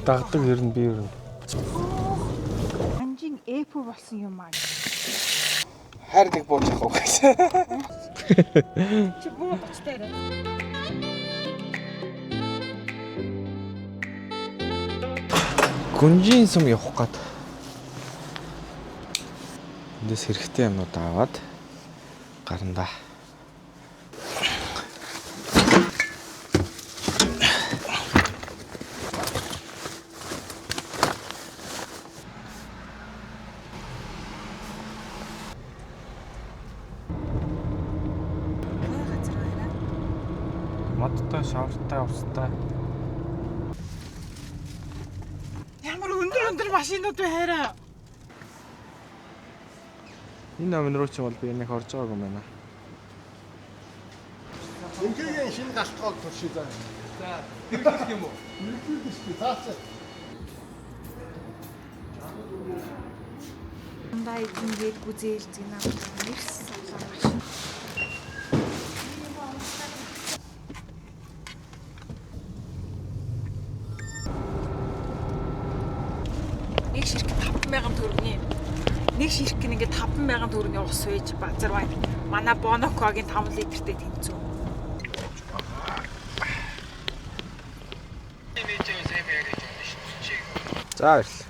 дагдаг ер нь би ер нь. Анжин эпо болсон юм аа. Хайр нэг бууж авах уу гэсэн. Чи буу гоцтой ярэ. Гүнжийн сум явах гээд. Эндээс хэрэгтэй юмнууд аваад гарна. Модтой шавартай устай. Ямар өндөр машинууд вэ хараа. Энэ номер руу ч бол би нэг орж байгаагүй юм байна. Өнөөгийн шинэ галтгол туршиж байгаа. За, хэрэглэх юм уу? Хэрэглэх шүү. Цааш. Дандаа ингээд гүзээлж гинэ нэрс машин. Нэг ширхэг 50000 төгрөгийн нэг ширхэг ингээд 50000 төгрөгийн ус үйж базар бай. Манай Бонокогийн 5 литртэй тэнцүү. За баярлалаа.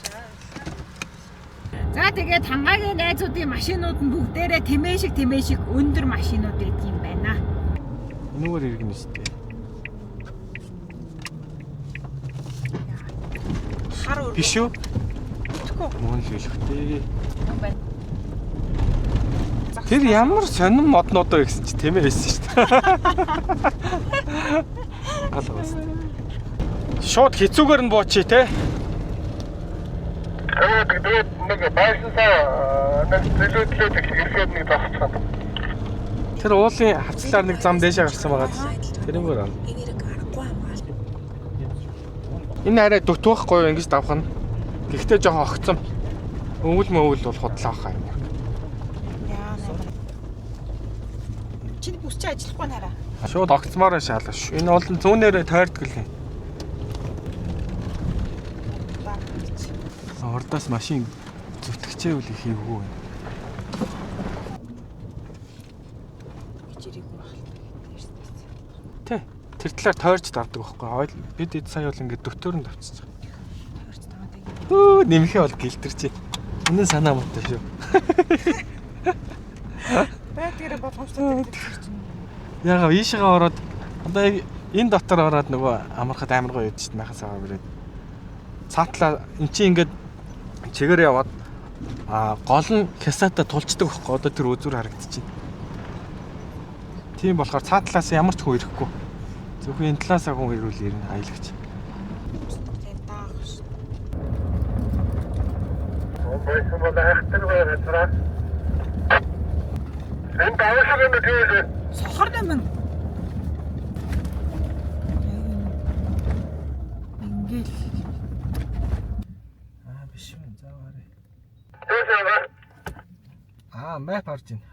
За тэгээд хангагийн найзуудын машинууд нь бүгдээрээ тэмээ шиг өндөр машинууд байдаг юм байна. Энүүгээр иргэнэ шүү дээ. Хар өөр. Биш үү? Тэгэхгүй Мөн л хэлэхтэй. юм байна. Тэр ямар сонин моднуудаа гэсэн чи тэмээ байсан шүү дээ. Алгаас. Шууд хизүүгээр нь буучи те. Тэгээд нэг байшинсаа нэг төлөвлөлөө ирэхэд нэг зогсчихсан. Тэр уулын хавцлаар нэг зам дээшээ гарсан байгаа тийм. Тэрнгээр аа. Энэ арай дутуухгүй юу ингэж давхна. Гэхдээ жоохон огцом. Өвөл мөвөл бол худлаа хаа юм. Яа нэ. Чиний бүсч ажиллахгүй нараа. Шууд огцмоор шаалаа ш. Энэ бол зүүнээрээ тойрдог л юм. Ордоос машин зүтгэжээ үл их хийвгүй. Тэ. Тэр талаар тойрч давдаг байхгүй. Бид эд сая бол ингээд дөтөөрөнд авчиж байгаа. Нэмэхээ бол гэлтэрчээ. Энэ санаа муутай шүү. Байтгаараа боломжтой гэсэн чинь. Ягаа ийшээгээ ороод одоо энэ дотор ороод нөгөө амархад амар гоё ядчих байхаас аваад ирээд. Цаатлаа эн чинь ингээд чигээр яваад гол нь хясаата тулцдаг байхгүй. Одоо тэр үзүүр харагдчихэв. Тийм болохоор цаатлаас ямар ч хүн ирэхгүй. Зөвхөн энэ талаас хүн ирүүл ирнэ аялагч. Тэгээд даах ш. Байсан бол хайхтар байгаа. Энд авах юм дээ. Сохор нэмэн. Ингээл. Биш юм заавараа. Тэсээ Мэп харж байна.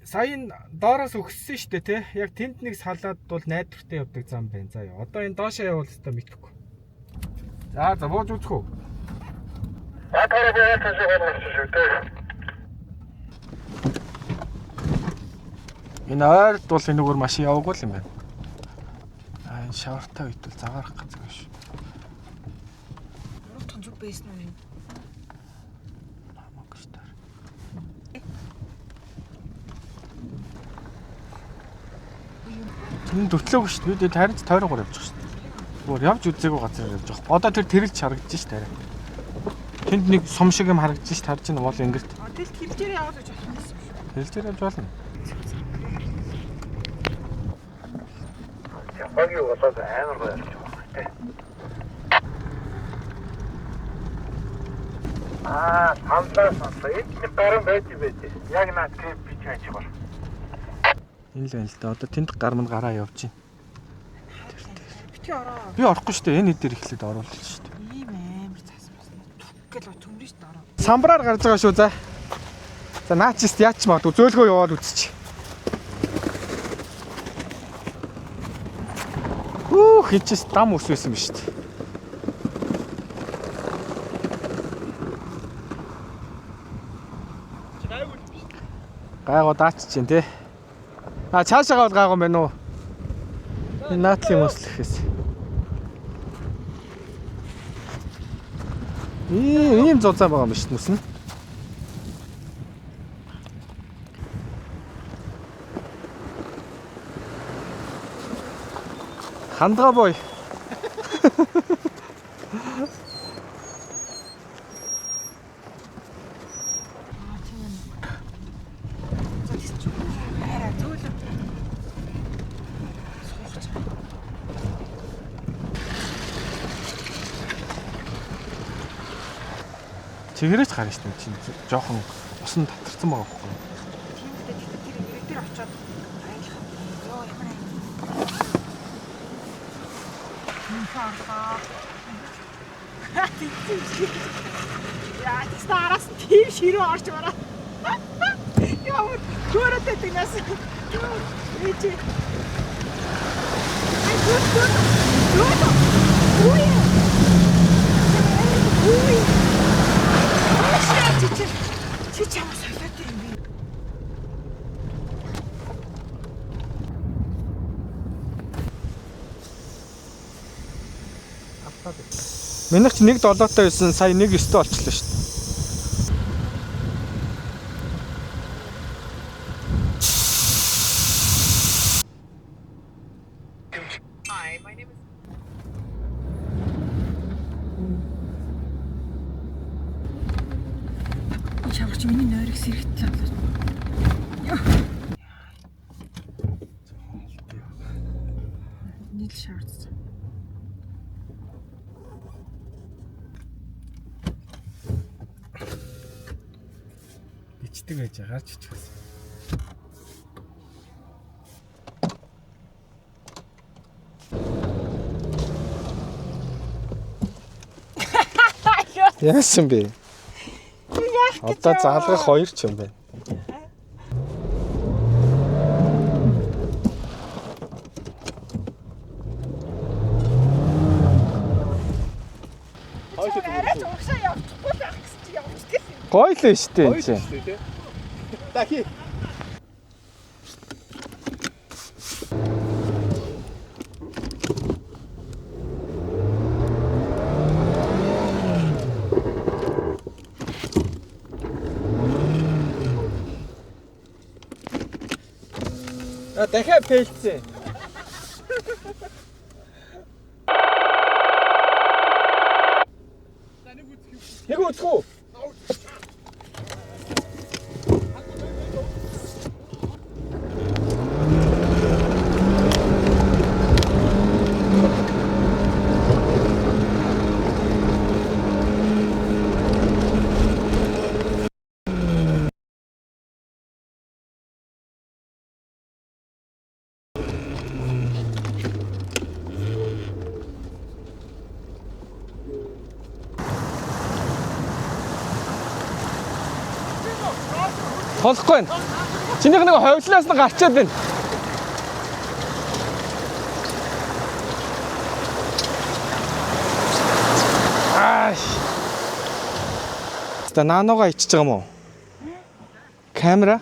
Сая доороос өгссөн шүү дээ те. Яг тэнд нэг салаад бол найдвартай явдаг зам байна. За яа. Одоо энэ доошоо явуул өстой мэдхгүй. За бууж үзэх үү? атараа яатаж байгаа шүү дээ. Энэ ойрд бол энэгээр машин яваагүй л юм байна. Энэ шавартай үйтэл загарах газар биш. Юу тонцог байсан уу? Энэ дөтлөөгүй шүү дээ. Бид харин тойрогоор явж байгаа шүү дээ. Зүгээр явж үзээгүй газар явж байгаа. Одоо тэр тэрэлж харагдаж шүү дээ. Тэнд нэг сум шиг юм харагдаж шүү. Харж байна бол ингэрт. Тэгэл тэлжээр яваад гэж байна. Тэрэлжээр явж болно. Японы болоод амар гоё явж байгаа тийм. Хамлаа. Энд баран байж байж. Яг наад кэп бич байж бол. Энэ л байна л да. Одоо тэнд гарманд гараа явж байна. Бити ороо. Би орохгүй шүү дээ. Энэ дээр ихлээд оруулах шүү дээ. Ийм амар цаас басна. Түггээл төмрөж дөрөө. Самбраар гарч байгаа шүү за. За наачист яач магадгүй зөөлгөө яваад үзчих. Хичээс дам ус байсан биз дээ. Гайгаа даач чинь тий. А цаашаа бол гайгаа байна уу? Энэ наатлын мөслөхөөс. Ийм зузаан байгаа юм биш нүсэн. Хандгаа бой. Чигээрээс гарна шүү дээ чинь жоохон усан татарсан байгаа байхгүй юу? Тийм үү, тэр ирэг дээр очиод айлах. Йоо ямар ай. Яа, тийм араас тийм ширүү орж бараа. Яа, гөрөдөө тэнэс. Ээжи. Ай, гөрөдөө. Үй. Үй. Чи чамаас солиод юм би. Минийх чи 1.7-той байсан, сая 1.9-тэй болчихлоо шүү дээ. Hi, my name is Чамарч миний нойрыг сэрэгтлээ. Нийл шаардсан. Ичдэг байж гарч ичихсэн. Яасан бэ? Одоо заалгах 2 ч юм байна. Арай уушаа явчихгүй байх гэсэн чи явчихдаг юм. Гоё л шүү дээ энэ чинь. Дахи. Дахиад фейлцээ. Яг үтгэв. Толохгүй байна. Чинийх нэг ховлоос нь гарчаад байна. Ааш. Ста наанога ичиж байгаа юм уу? Камера?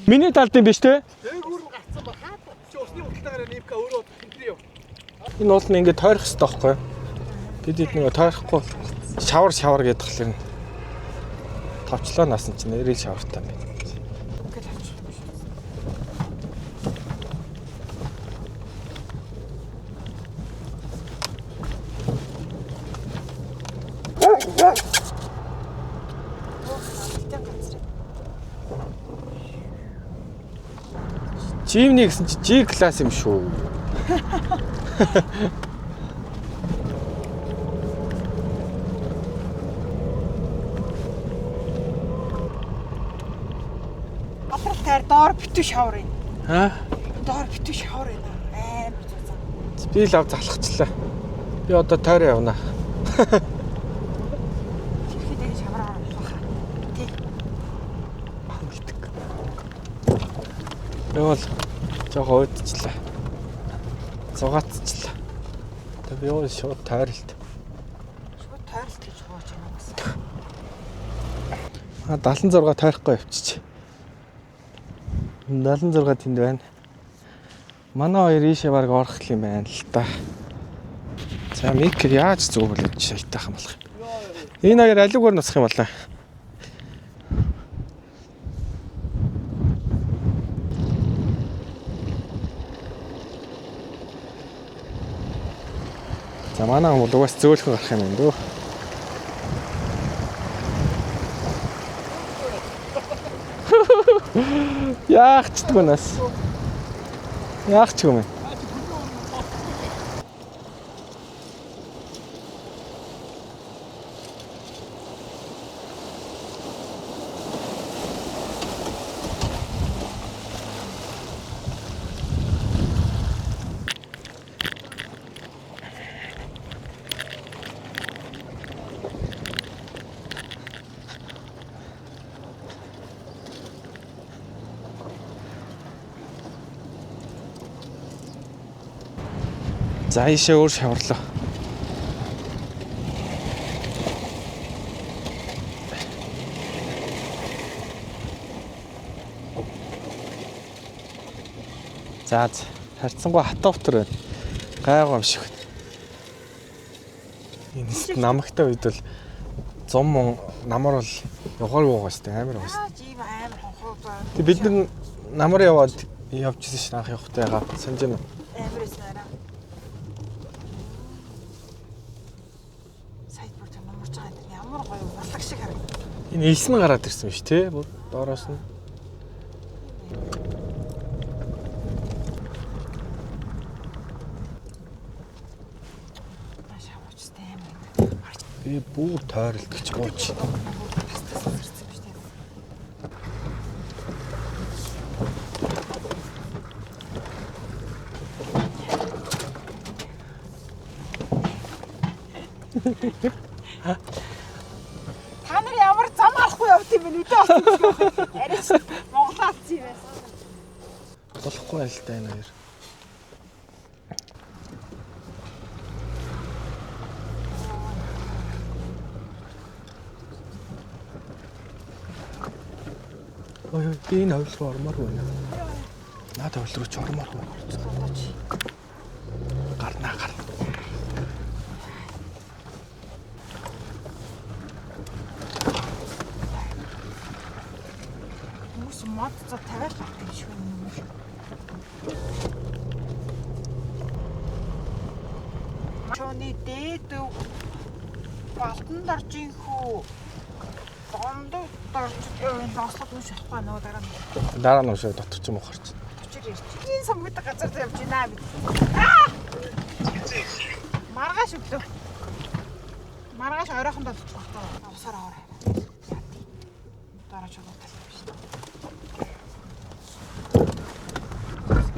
Миний талд юм биш те? Дээгүүр нь гарцсан ба хаа чи усны уталтайгаар нимка өөрөө хинтрээ юу. Энэ уул нь ингээд тойрох хэрэгтэй байхгүй юу? Бид нэг тойрохгүй шавар гэдэг тахлаар товчлоо насан чинь нэрэл шавартай байна. Жимний гэсэн чи G класс юм шүү. Апрал таар доор битүү шавар юм. Аа? Доор битүү шавар юм. Амар зузаан. Би л ав залхачлаа. Би одоо тойроо явна. Чихэдээ шавар авах баха. Тий. Явал жоо өөдчлээ. Зугаацчлаа. Тэг би юу шууд тойролт. Шууд тойролт гэж хооч юм уу? А 76 тойрохгүй явчих. 76 тэнд байна. Манай хоёр ийшээ баг орох юм байна л та. За мик яаж зүгүүлж шайтайхан болох юм. Энэ хоёр алигуур нусах юм болоо. За манай хүн бол угаас зөөлхөн гарах юм дөө. Яах ч дгүй нас. Яах ч юм. За ийшээ өөр шаварлаа. За харьцангуй хатавтар байна. Гайгүй юм шиг. Энэ намагтай үед бол 100 мөн намар бол явгааргүй байгаа шүү дээ. Амар байгаа шүү. Тийм амар хонхоо байна. Тэг бид нар намар яваад явжсэн шин анх явахтай байгаа. Санаж байна уу? Амар эсмээрээ. Сайд бүр тийм намарч байгаа юм. Ямар гоё урлаг шиг харагдав. Энэ элс нь гараад ирсэн биш тий? Бүр доороос нь. Би бүр тойролдогч гооч. Та нар ямар зам авахгүй явт юм бэ? Үдээ авсан юм шиг. Арайч Монголаас юм байсан. Болохгүй л да энэ хоёр. Ой би энэ хавьл руу ормоор байна. Наад хавьл руу ч ормоор байна. Гарна. Хүмүүс мод за тавиад байх юм шиг юм. Чоны дээд балтан доржин хүү гондоо дорж нослох юм шахахгүй нөгөө дараа нь. Дараа нь уушаа дотор ч юм уу гарч. Өчир ирж. Энэ сонгодог газар дээр явж байна бид. Маргааш өглөө. Маргааш оройхондоо болчихлоо. Авсаар аваарай. Дараа ч удаа биш.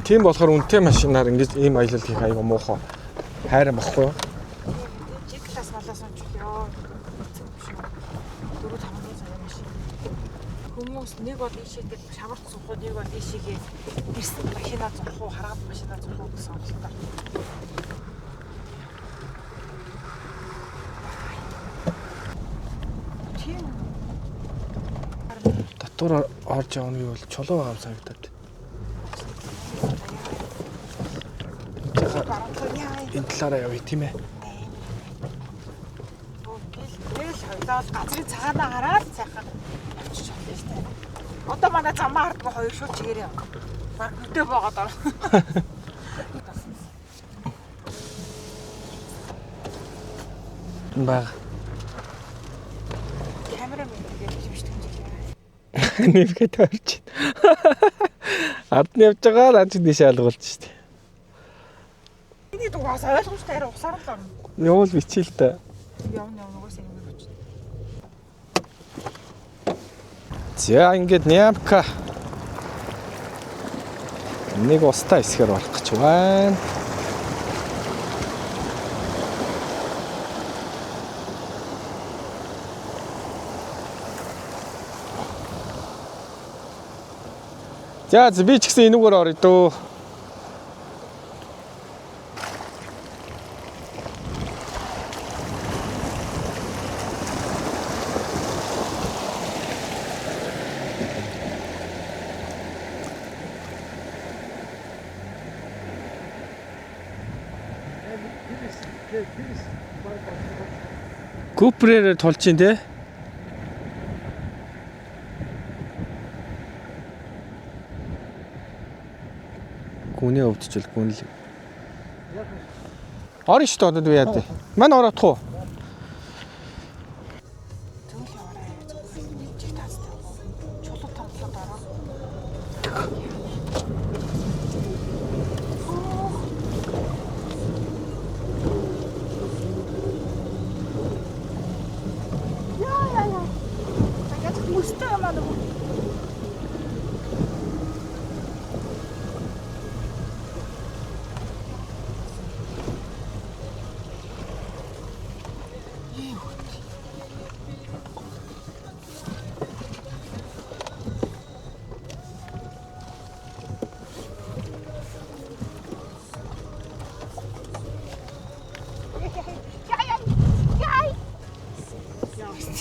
Тийм болохоор үнэтэй машинаар ингэж ийм аялал хийх аяга муухай. Хайран багхгүй юу? Класс малаас онцлоо. 4-5 сая машин. Хүмүүс нэг бол ийшээдэг шаварт сухуу, нэг бол ийшээгээ ирсэн машина зурхуу, хараад машина зурхуу гэсэн онцлоо. Тийм. Дотор орж явна гэвэл чулуу байгаа юм санагдаад. Энэ талаараа явъя тийм ээ. Тэгэл хоёлоо газрын цагаанаа хараад сайхан явчих болно шүү дээ. Одоо манай замаа хардгаа хоёр шууд чигээрээ. Баг хөдөө боогаад орно. Баг. Камерамен тэгээд биш тэмдэглээ. Нэвгээд орж байна. Ард нь явж байгаа наад чи дэше алгуулж штэ. Энийг дугаас ойлгомжтой арай усаар л орно. Явуул бичил та. Явна угаас ингэ гэж. За ингээд Нямка нэг устаа хэсгээр болох гэж байна. За би ч гэсэн энүүгээр орё дөө. GoPro-ээр тулж чинь те. Гүнээ өвдчихвэл гүнл. Орно шүү дээ одоо би яа. Мань ороодох уу?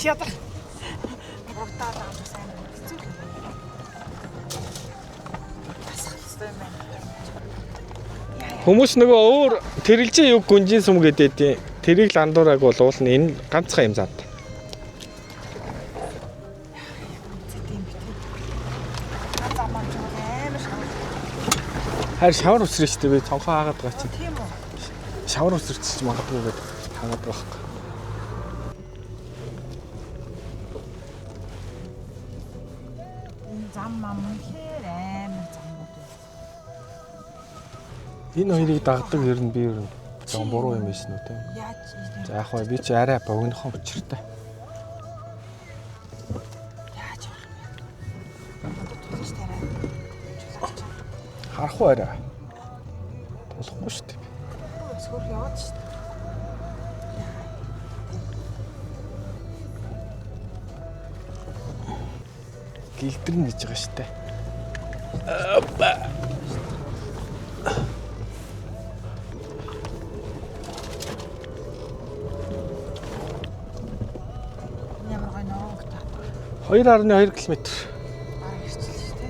Яда. Уртаа дааж сайн хэцүү л. Хүмүүс нөгөө өөр тэрэлжээ юг гүнжин сүм гэдэг. Тэрийг л андуураг бол уул нь энэ ганцхан юм зад. Харин шавар үсрэж штэ би цонхоо хаагаад байгаа чинь. Тийм үү. Шавар үсэрч магадгүй гэдэг хаагаад байгаа хэрэг. Зам мам хэр амар замууд. Энэ хоёрыг дагдаг ер нь би ер нь зам буруу юм биш нү те. Яаж ийм За яг хөө би чи арай богинохон учиртай. яаж болох вэ? Тулж тарай. Харах уу арай. Тулахгүй шүү дээ. Эсвэл яваад шүү дээ. Гэлдэрнэ гэж байгаа шүү дээ. Ямар гой ногоо та. 2.2 км. Бараг ирчихлээ шүү дээ.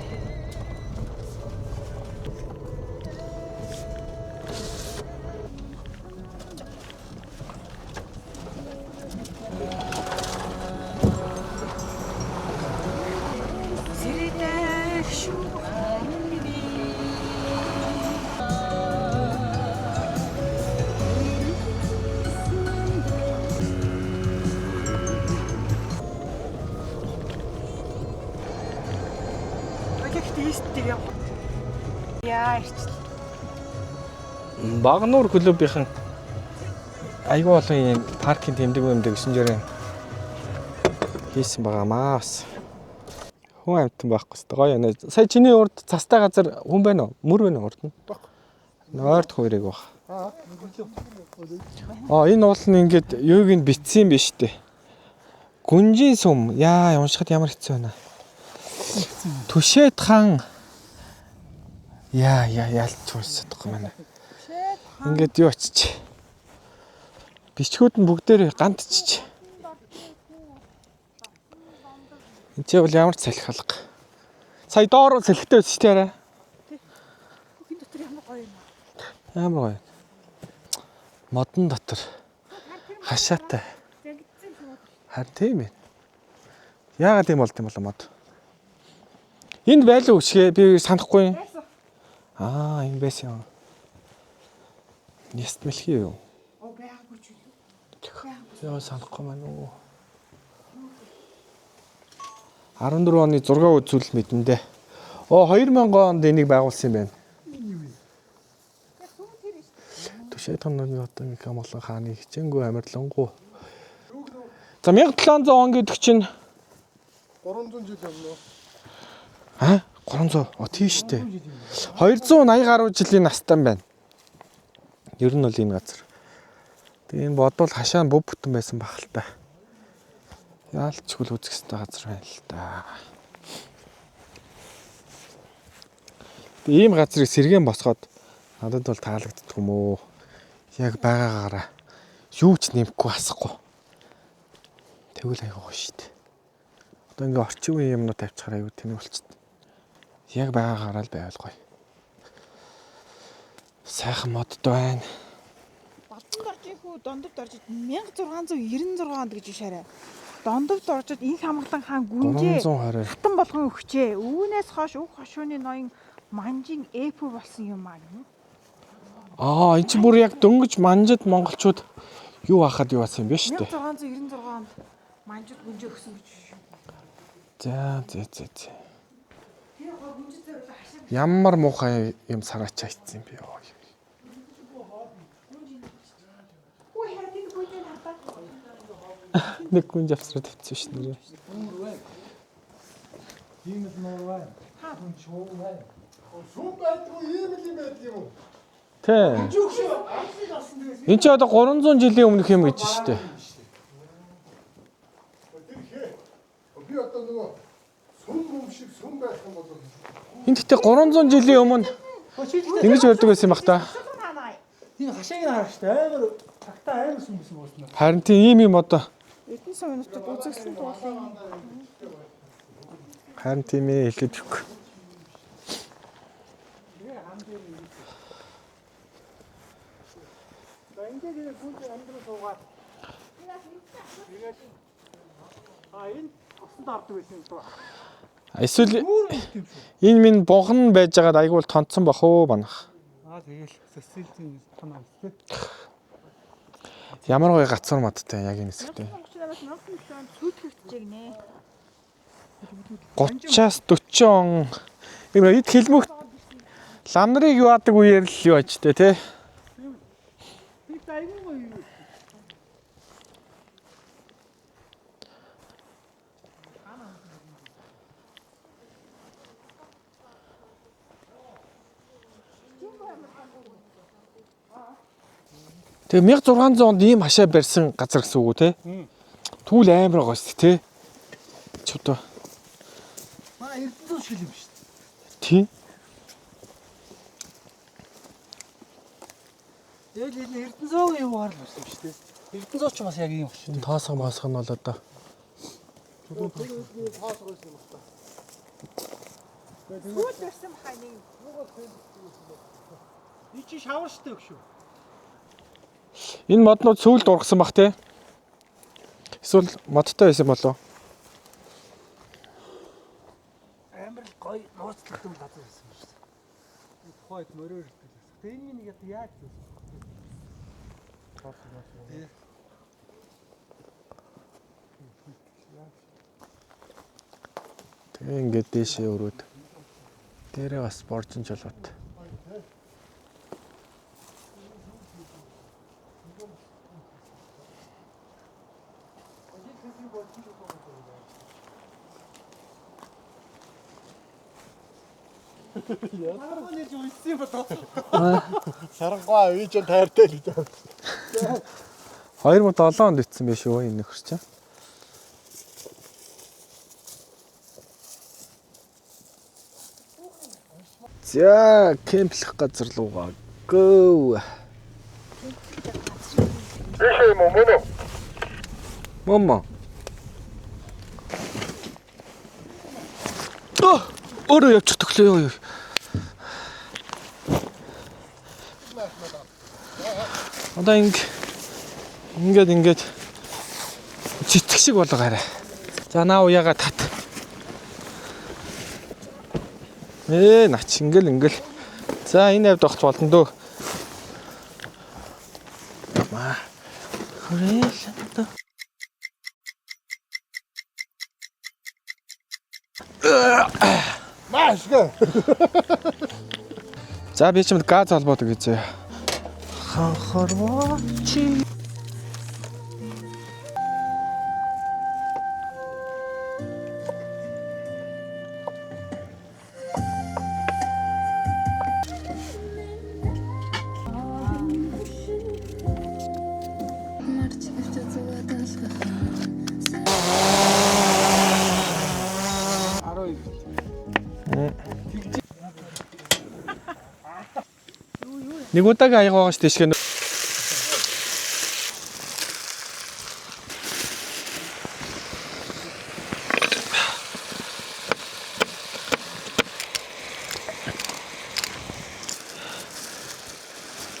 Сэрэтэх шүү. Тийстээ. Яа ирчихлээ. Багнуур клубийнхан айгүй олон юм паркинг тэмдэг гэсэн жирийн хийсэн байгаамаа бас. Хүн амтан байхгүй шүү дээ. Гоё нэ. Сая чиний урд цастай газар хүн байна уу? Мөр байна уу урд нь? Нойрд хоёрыг баг. Энэ уул нь ингээд юуг нь битсэн биш дээ. Гүнжин сүм. Яа, уншихад ямар хэцүү байна. Түшээд хаан. Ялч уншсадахгүй манай. Ингээд юу очиж. Бичгүүд нь бүгдээр гантчиж. Энд чи бол ямар салхи алга. Сая доор салхитай байсан шүү дээ. Хин дотор ямар гоё юм. Ямар гоё. Модон дотор хашаатай. Харин тийм ээ. Яагаад тийм болд юм бол мод. Энд байлуу үсгээ би санахгүй юм. Энэ байсан юм. Яст мэлхий юу? Байгаагүй ч үү. Яа санахгүй маань уу. 14 оны 6 үзүүл мэдэндээ. 2000 онд энийг байгуулсан юм байна. Түшээд хонооны одоо Камолон хааны хичээнгүй амарлангуу. За 1700 он гэдэг чинь 300 жил өмнө. 300. Тийш дээ. 280 гаруй жилийн настай юм байна. Ер нь бол энэ газар. Тэгээ энэ бодвол хашаа бүв бүтэн байсан баг л та. Яалчгүй үзэхстэй газар байна л та. Ийм газрыг сэргэн босгоод надад бол таалагддаг юм уу? Яг байгаагаараа юу ч нэмэхгүй асахгүй. Тэгвэл айгаа гоё шүү дээ. Одоо ингээ орчин үеийн юмнууд тавьчихаар аюу тэнэг болчихсон. Яг байгаагаараа л байвал гоё. Сайхан модд байна. орж ихүү дондовд орж 1696 онд гэж шаарай. Дондовд орж энэ хамглан хаан гүнжээ 320. хатан болгон өгчээ. Үүнээс хойш уг хошууны ноён манжин эпо болсон юм аа гэнэ. Энэ чинь бүр яг дөнгөж манжид монголчууд юу хахад юу басан юм бэ шүү дээ. 1696 онд манжууд гүнжээ өгсөн гэж шүү. За. Тэр гоо гүнжээ зөвлө хашаа. Ямар муухай юм сараач хайцсан юм бэ ёо. Хүү хайрыг бүдэн хатаа. Нэг гүнж авсраад тавьчихсан шүү нэрээ. Тийм л нөр бай. Хүн шуу бай. Шуу байдгүй ийм л юм байдаг юм уу? Тэ. Энд чи одоо 300 жилийн өмнөх юм гэж шүү дээ. Би одоо нөгөө сүм шиг сүм байх юм бол Энд гэхдээ 300 жилийн өмнө ингэж өрдөг байсан юм бах та. Тийм хашааг нь харах штэ амар тагтаа амар сүмсэн болсон. Харин тийм ийм юм одоо. Эдэн соёночд үзэгсэн туулын. Харин тийм ээ хэлээд өгөх. Ингээд гүнж амьдрал суугаад. Энэ усанд ордог байсан юм даа. Эсвэл энэ минь богн байж байгаад айгуул тонцсон бах уу манах. Тэгэл социализм тань авс тэ. Ямар гоё гацуур мадтай яг энэ хэсэгтээ. 1937 онд сүйтгэгдчихээг нэ. 30-аас 40 он ийм эд хэлмөх лам нарыг юу адаг үеэр л юу ажтэй те. Тэг айгүй гоё. Тэгээ 1600 онд ийм хашаа барьсан газар гэсэн үг үү те. Түүл амар байгаа шүү дээ те. Ч одоо Манай Эрдэнэс шиг юм шүү дээ. тийм. Тэгэл энэ Эрдэнэсийн юмаар л болсон шүү дээ. Эрдэнэс ч бас яг юм шүү. Таасах маасах нь бол одоо Сүйд барьсан бахаа нэг. Би чи шавар шүү дээ өгшөө. энэ моднууд сүүлд ургасан бах те. Эсвэл модтой байсан болов. Амар гоё нууцлагдсан газар байсан шүү дээ. Тухайд мөрөөр ирдэг. Тэгээ энэ нэг яаж вэ? Тэгээ ингээд дэшээ өрөөд. Дээрээ бас боржин жолоод. Яагаад нэрж уйсан юм ба тоо. сарангуй үе ч тайртай л гэж. 2007 онд ицсэн байх шүү энэ нөхөр чинь. За, кемплэх газар руугаа go. Тийш юм уу мөн үү? Мама. Өөрөө явчих төглөө ёо. Одоо ингээд цэцэг шиг болгоорой. За наа уяага тат. Нач ингээл. За энэ авд огт болно дөө. Маа. Хүрээлээ. Маашгүй. За би чимд газ холбоодог гэж. Ханхарваа чи. Нэг удаагийн аяга байгаа шүү дээ шгэ.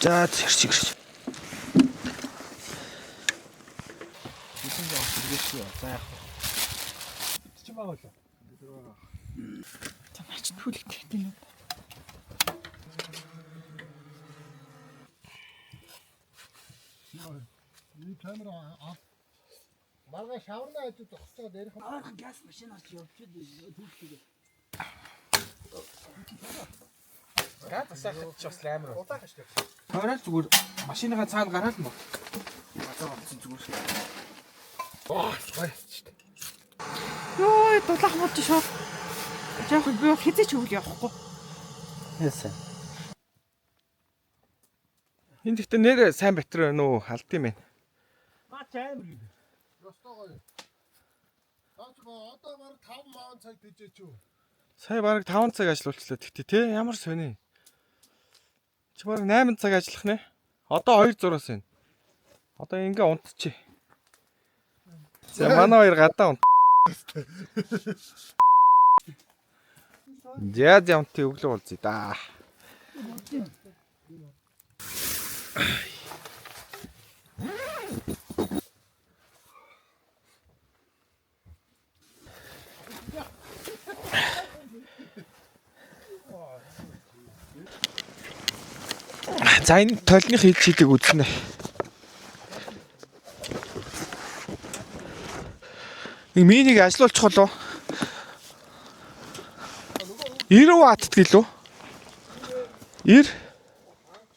За зэрч. За яах Чи байгаа л. За наач түлэг тийм үү? Энэ камера марга шаварна ажиж зогсоод ярих. Аахан газ машин авч явчихад түүхлээ. Гад асаахад ч бас амар уу. Тойрол зүгээр машиныгаа цаана гараад нь. Газар олцсон зүгээр. Оо гоё ч. Йоо, дулаах мод шууд. Жаах би хизээ ч өвөл явахгүй. Яасан. Энд ихтэй нэр сайн батар байна уу? Алд юм байна. Маач амар юм. Ёстой гоё. Таач одоо баг 5 маан цаг тэжээч үү. Сая бараг 5 цаг ажиллуулчлаа. Тэгтээ те ямар сони. Чи бараг 8 цаг ажиллах нэ. Одоо 2 зураас байна. Одоо ингээ унтчих. За манай хоёр гадаа унт. Яа зэмти өглөө болзъя да. За энэ толны хийж чийдэг үзнэ. Нэг минийг ажилуулчих болов. 90 ватт гэлөө. 90.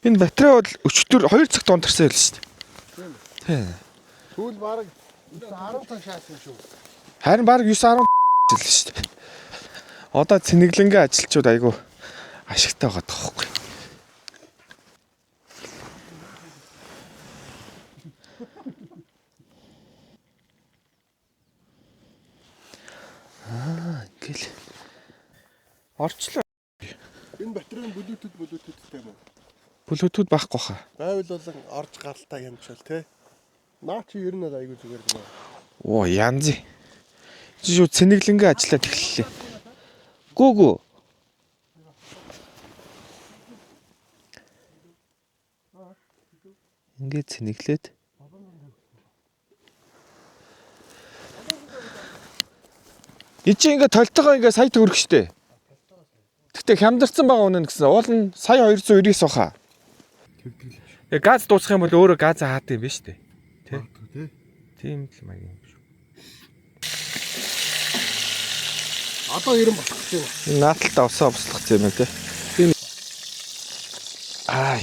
Энэ батарей бол өчтөр 2 цагт унтарсан байл шүү дээ. Тийм. Түүл баг 10 цаг шаасан шүү. Харин баг 9-10 л шүү дээ. Одоо цэнэглэнгээ ажилчууд айгу ашигтай байгаа тоххой. Ингээл орчлоо. Энэ батарейн Bluetooth-тэй юм уу? Bluetooth байхгүй хаа. Байвал болон орж гаралтай хэмжэл те. Наа чи ер нь айгүй зүгээр юм аа. Оо янз. Чи шүү цэнэглэнгээ ажиллаад эхэллээ. Гүү. Ингээд цэнэглээд. Ичи ингээд толтойгоо ингээд сая төгрөх штэ. Гэтэ хямдарсан байгаа үнэн гэсэн. Уул нь сая 299 баха. Газ дуусах юм бол өөрөө газ хаад юм биш үү? Тэ? Тийм л маяг юм шүү. Одоо 90 болох гэж байна. Энэ нааталтаа усаа бослох юм байна те. Тийм. Ай.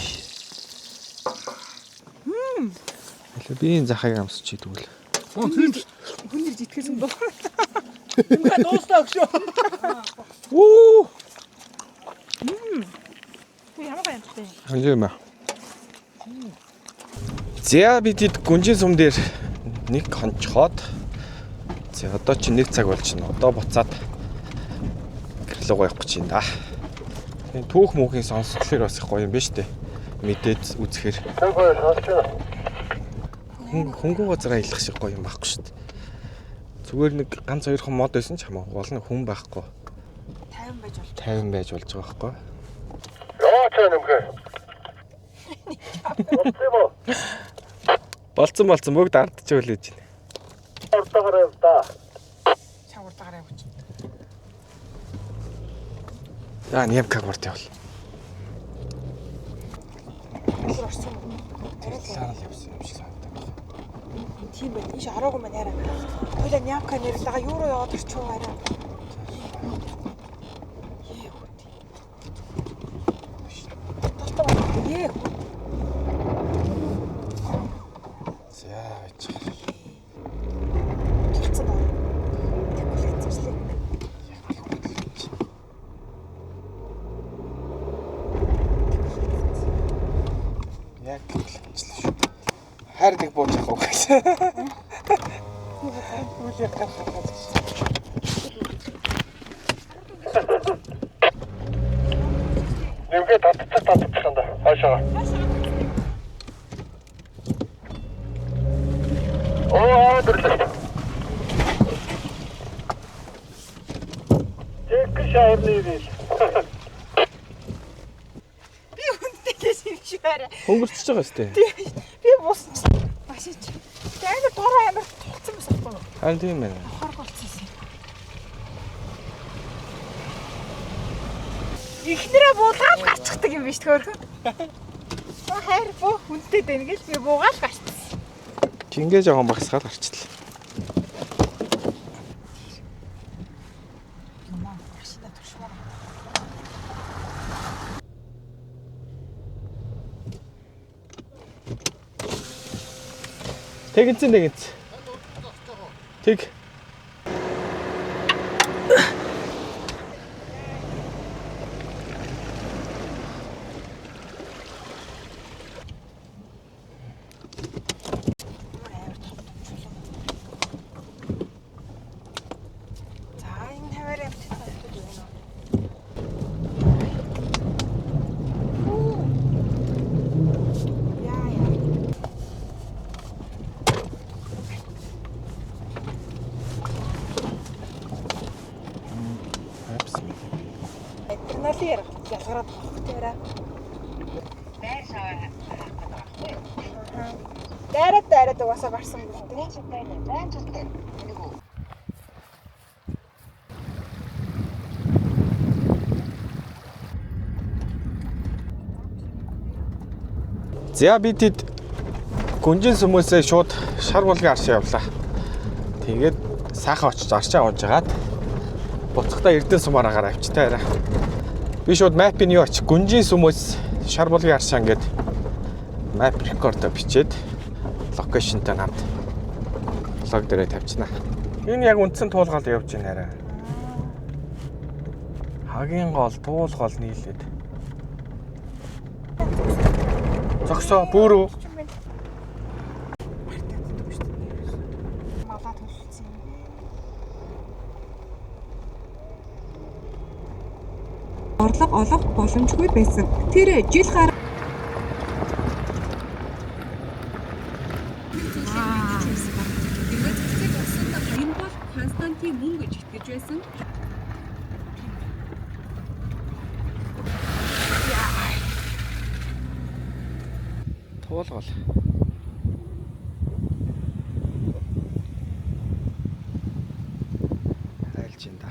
Би энэ захыг амсч идвэл. Хүн дэр житгэсэн дөө. Ингээ дуустаа өгшөө. Уу. Ямар гайхалтай. Ханжээ маа. За бидэд гүнжин сум дээр нэг хонцоход. За одоо чи 1 цаг болж байна. Одоо буцаад гэрлэг явах гэж байна да. Тийм түүх мөхийн сонсголоор бас их гоё юм байна штэ. Мэдээд үзэхээр. Тэр гоё сонсч байна. Хөнгөө газар аялах шиг гоё юм байхгүй штэ. Зүгээр нэг ганц хоёрхан мод байсан ч хамаагүй. Гол нь хүн байхгүй. 50 байж болж байгаа байхгүй. Яа ч юм гээ. Болцсон бүгд ардч өөлөж байна. Ортогоор явда. Чавартагаар явууч. За нямкаг борт явал. Орсон. Сарал явсан юм шиг санагдав. Тийм байх. Иш араагүй маань арай. Хойлоо нямка нэрлэгээ юу руу яваад ирчихв арай. Ээ. За байж. Тэгсэн байна. Тэгсэн. Яг хэлчихлээ шүү. Хайр нэг бууж авах уу гэсэн. Үгүй яах вэ? Нэмгээ татчихсан да. Хаашаа. Оо, дэрлээ. Тэг шаарны вил. Би үнтэй гэж байна. Хөнгөрчихөж байгаа сте. Би бусч. Машин чи. Тэгээд амар дураа амар туцсан байсан байхгүй юу? Харин тийм байна. Хорг болчихсон. Ихнэрээ буулгаад гарчихдаг юм биш төөрхөн. Хайр буу хүнтэй дээ ингээл би буугаал гарчихсан. Чингээ жоохон багсгаад гарчлаа. Тэгэнцэн. Тэг. За энэ хаваар явчихсан гэдэг юм уу? Яа. Адреналин ялгараад хөвтөөрэ. Дайраад угаасаа гарсан гэдэг. За бидэд гүнжин сүмөөсөө шууд шар булгийн аршаа явлаа. Тэгээд сайхан очиж аршаа авч жагаад буцахтаа Эрдэнэ сумаараа гараа авчтай арай. Би шууд мапын юу очих гүнжин сүмөөс шар булгийн аршаа ингээд map record бичээд локейшнтай хамт лог дээрээ тавьчихна. Энэ яг үндсэн туулгаал явж байна арай. Хагийн гол, туулгал нийлээд. Зогсоо бүрүү. Малаа төлсөн юм. Орлого олох боломжгүй байсан. Тэр жил гараа энэ бол Константин мөн гэж итгэж байсан. Туулгал. Айлж энэ да.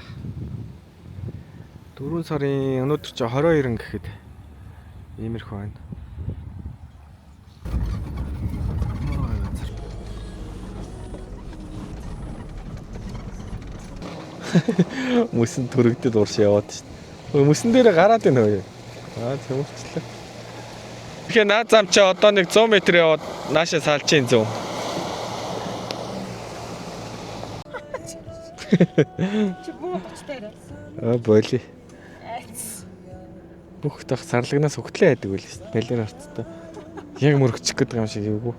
4 сарын өнөөдөр чи 22 гэхэд иймэрхүү байна. Мөсөн төрөгдөд урш яваад шин. Мөсөн дээр гараад байна хөөе. Тэмэрчлээ. Тэгэхээр наад зам чи одоо нэг 100 м яваад наашаа салж ийн зүүн. Чи буу очтой Боли. Бүх тах сарлагнаас хөглөө яадаг байл шүү дээ. Нэлээр харцтай. Яг мөрөгчих гэдэг юм шиг эвгүй.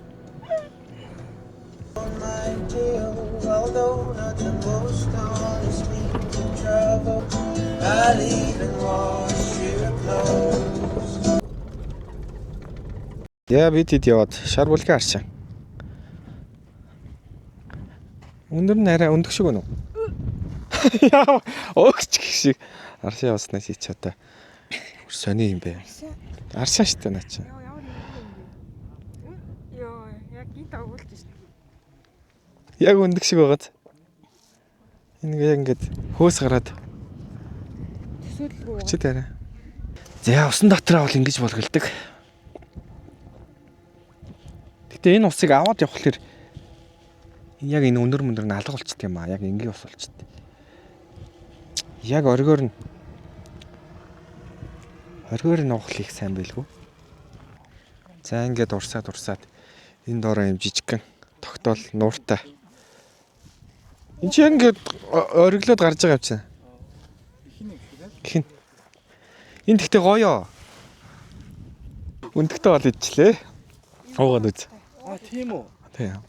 Яа бид хэд яваад шар булгийн аршаа. Өндөр нь арай өндөг шиг байна уу? Яа, өгч гэх шиг аршаа явснаа чи одоо сони юм бэ. Аршаа штэ наа чи. Йоо, яг гинт өгүүлж шин. Яг өндөг шиг байгаад. Энэ ингээд хөөс гараад Төсөөлөл рүү. чи тарай. За усан дотроо бол ингэж болголдог. Гэтэ энэ усыг аваад явхлаэр яг энэ өндөр мөндөр нь алга болчт юм аа. Яг энгийн ус болчт. Яг оргиор нь уухлах их сайн байлгүй. За ингээд урсаад энэ доороо юм жижигхэн тогтоол нууртай. Энд чи ингээд ориглоод гарч байгаа юм чинь. Хин. Энд гэхдээ гоёо. Өндөгтэй бол идчихлээ. Уугаад үз. Тийм үү? Тийм.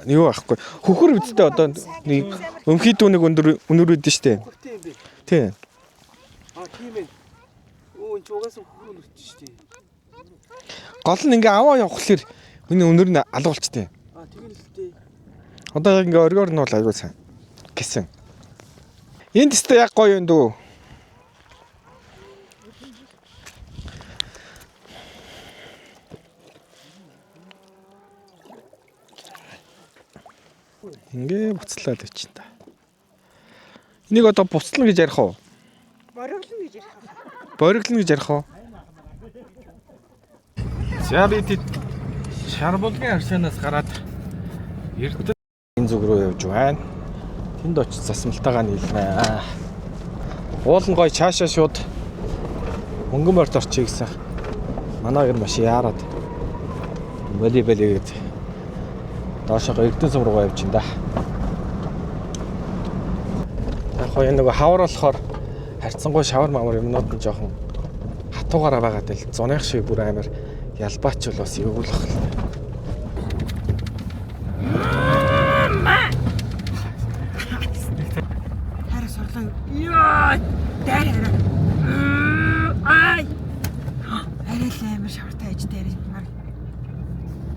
Юу ахгүй. Хөхөр үсттэй одоо нэг өмхий дүүнэг өнөр үүдэн штэ. Тийм би. Тийм. Тийм ээ. Өө чугаас хөрөөр өрч штий. Гол нь ингээ аваа явхлаэр энэ өнөр нь алга болчтой. Тэгэл л дээ. Одоо яг ингээ оргиор нь бол аягүй сайн гэсэн. Энд тест яг гоё юм дүү. Ингээ буцлаад явчихна та. Энийг одоо буцлана гэж ярих уу? Бориглон гэж ярих. Бориглон гэж ярих уу? За бид Шарбулгийн аршаанаас гараад Эрдэнэ энэ зүг рүү явж байна. Тэнд очиж засмалтайгаа нийлнэ. Уулын гой цаашаа шууд мөнгөн борт орчих гэсэн. Манай хоёр маш яарад волейболгээд доошоо Эрдэнэ сум руу явж байна да. Яг хоо нэг хавар болохоор харьцангуй шавар мамар юмнууд нь жоохон хатуугаараа байгаад л зуных шиг бүр амар ялбаач бол бас эвгүүлэх. Хараа сорлоо. Яа, дайраа. Ай. Арай л амар шавартай ээж дээр юм.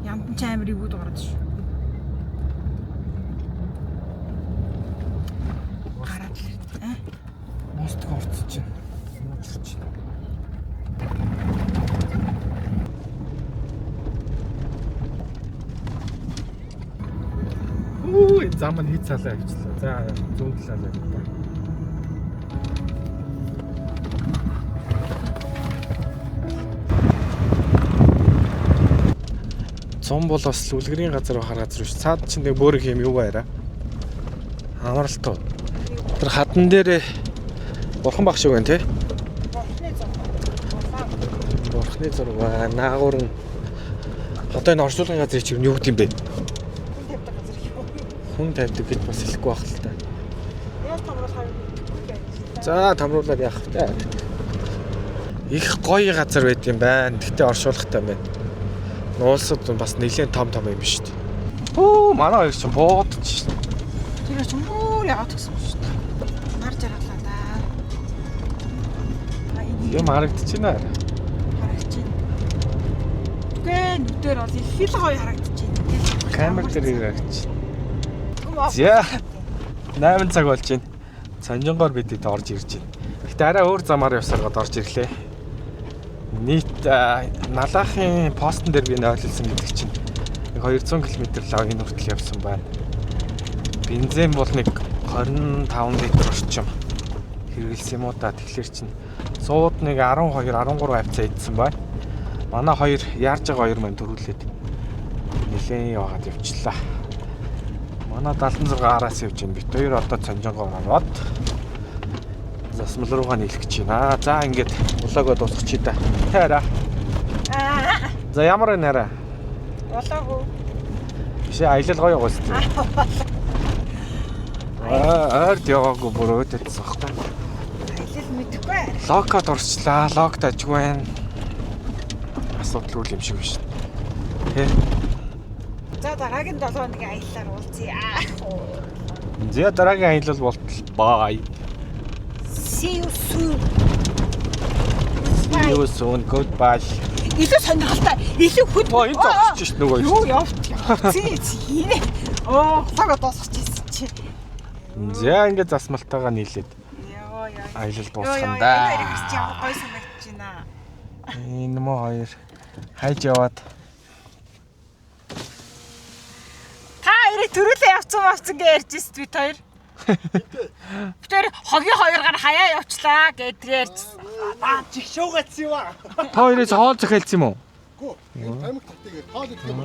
Ямдан ч амар ивүүд ороод шүү. Гараад л ирнэ. Мост горц чинь. Үй зам нь хийц цалаа гэжлээ. За зүүн талаа яваа. Зам бол бас үлгэрийн газар бахар газар биш. Цаад чинь нэг бөөрөг юм юу байраа. Амралтуу. Тэр хадан дээр бурхан баг шиг байна те. Бурхны зураг ба наагур нь одоо энэ оршуулгын газрын чинь юу гэдэм бэ? Хүн тавьдаг гэж бас хэлэхгүй байх л та. Яаж тамруулахаар вэ? За тамруулаад яах вэ? Их гоё газар байт юм байна. Тэгтээ оршуулгатай байна. Нуулсад бас нэлээд том юм шүү дээ. Оо манай хоёр чинь буудаж шүү. Тэр ч мөр яагаад гэсэн юм шүү дээ. Нар жаргалаа да. Юм харагдчихна. Харагдчихна. Үгүй нүдээр бол их л гоё харагдчихна. Камер дээр харагдчихна. За 8 цаг болж байна. Сонжонгоор бид хэд орж ирж байна. Гэтэ арай өөр замаар явсараад орж ирлээ. Нийт налаахын постн дээр би нойлсон гэдэг чинь 200 км лагийн хүртэл явсан байна. Бензин бол нэг 25 литр орчим хэрэглэсэн юм уу та. Тэгэхээр чинь сууд нэг 12 13 хавцаа идсэн байна. Манай хоёр яарж байгаа хоёр маань төрүүлээд нэлээд яваад явчлаа. Манай 76 араас явж байна. Бид хоёр одоо Цонжонгоор ороод засмал руугаа нийлэх гэж байна. За ингээд улаагоо дуусгачих та. Таараа. За ямар вэ нэрэ? Болоогүй. Биш аялал гоё гоос тээ. Ард яваагүй бүр өөдөдсөн хаа. Аялал мэдэхгүй. Локод орчлаа. Логд ажгүй байна. Асуудалгүй юм шиг биш. Тэ. За дараагийн 7 хоногийн аяллаар уулзъя. За дараагийн аялал болтол бай. See you soon. See you soon. Goodbye. Илүү сонирхолтой. Илүү хөт. Энэ зогсож шít нөгөө. Юу явт. Зээ. Оо, цагаа дуусчихсан чи. За ингээд засмалтайгаа нийлээд Яа яа. аялал дуусгана да. Энэ хэрэгч ямар гой санагдаж байна. Энэ мөө хоёр хайж яваад Та хоёрыг төрүүлээ явцсан гэж ярьж ирсэн бид хоёр. Бид хоёр хогийн хоёр гар хаяа явчлаа гэдгээ ярьжсэн. Жигшуугац юу аа? та хоёрыг хоол захиалсан юм уу? Гүү. Амиг татыг хоол идэх юм.